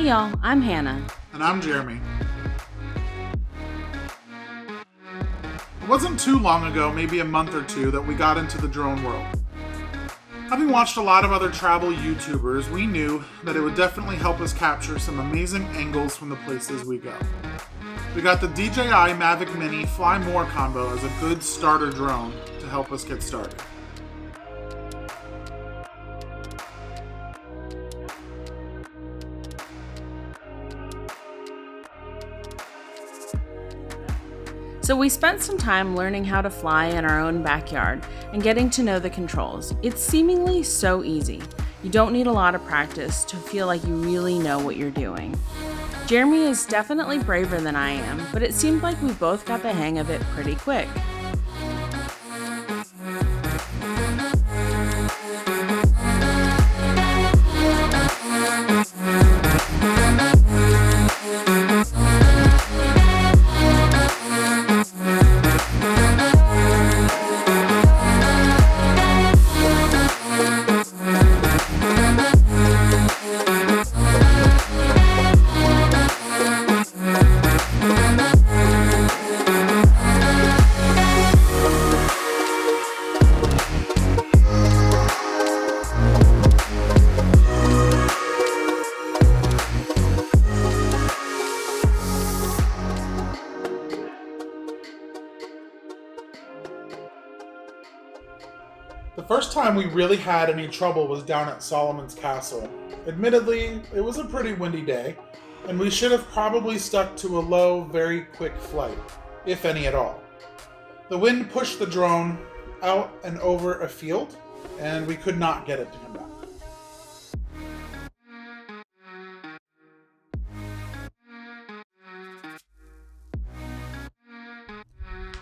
Hey y'all, I'm Hannah. And I'm Jeremy. It wasn't too long ago, maybe a month or two, that we got into the drone world. Having watched a lot of other travel YouTubers, we knew that it would definitely help us capture some amazing angles from the places we go. We got the DJI Mavic Mini Fly More combo as a good starter drone to help us get started. So we spent some time learning how to fly in our own backyard and getting to know the controls. It's seemingly so easy. You don't need a lot of practice to feel like you really know what you're doing. Jeremy is definitely braver than I am, but it seemed like we both got the hang of it pretty quick. The first time we really had any trouble was down at Solomon's Castle. Admittedly, it was a pretty windy day, and we should have probably stuck to a low, very quick flight, if any at all. The wind pushed the drone out and over a field, and we could not get it to come back.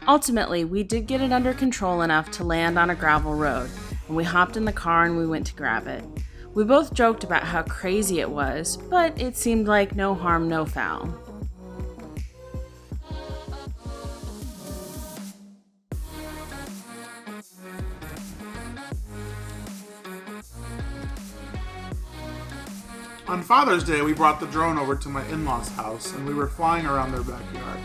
Ultimately, we did get it under control enough to land on a gravel road, and we hopped in the car and we went to grab it. We both joked about how crazy it was, but it seemed like no harm, no foul. On Father's Day, we brought the drone over to my in-laws' house, and we were flying around their backyard.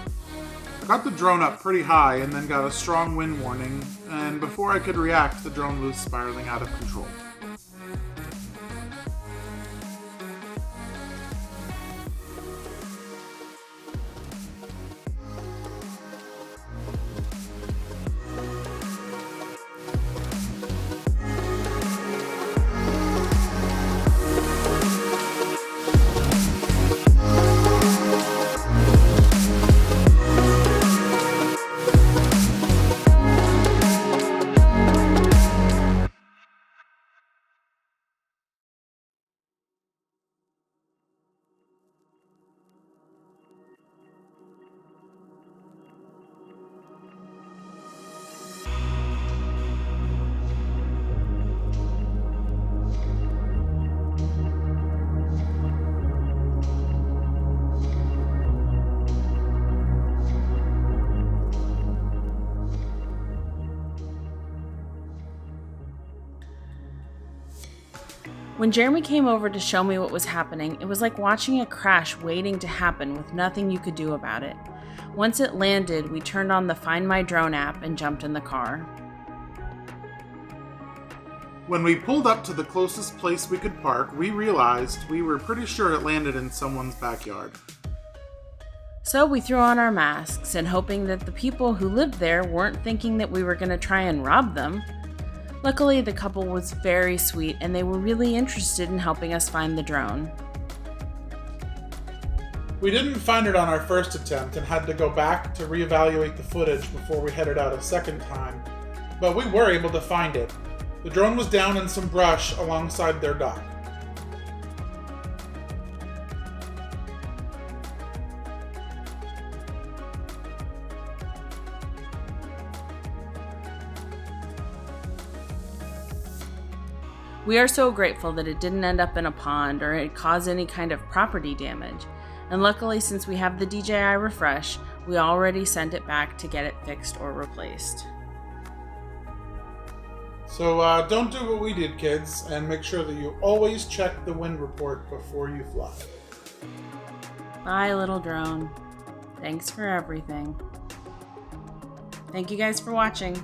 I got the drone up pretty high and then got a strong wind warning, and before I could react, the drone was spiraling out of control. When Jeremy came over to show me what was happening, it was like watching a crash waiting to happen with nothing you could do about it. Once it landed, we turned on the Find My Drone app and jumped in the car. When we pulled up to the closest place we could park, we realized we were pretty sure it landed in someone's backyard. So we threw on our masks and hoping that the people who lived there weren't thinking that we were going to try and rob them. Luckily, the couple was very sweet and they were really interested in helping us find the drone. We didn't find it on our first attempt and had to go back to reevaluate the footage before we headed out a second time, but we were able to find it. The drone was down in some brush alongside their dock. We are so grateful that it didn't end up in a pond or it caused any kind of property damage. And luckily, since we have the DJI Refresh, we already sent it back to get it fixed or replaced. So don't do what we did, kids, and make sure that you always check the wind report before you fly. Bye, little drone. Thanks for everything. Thank you guys for watching.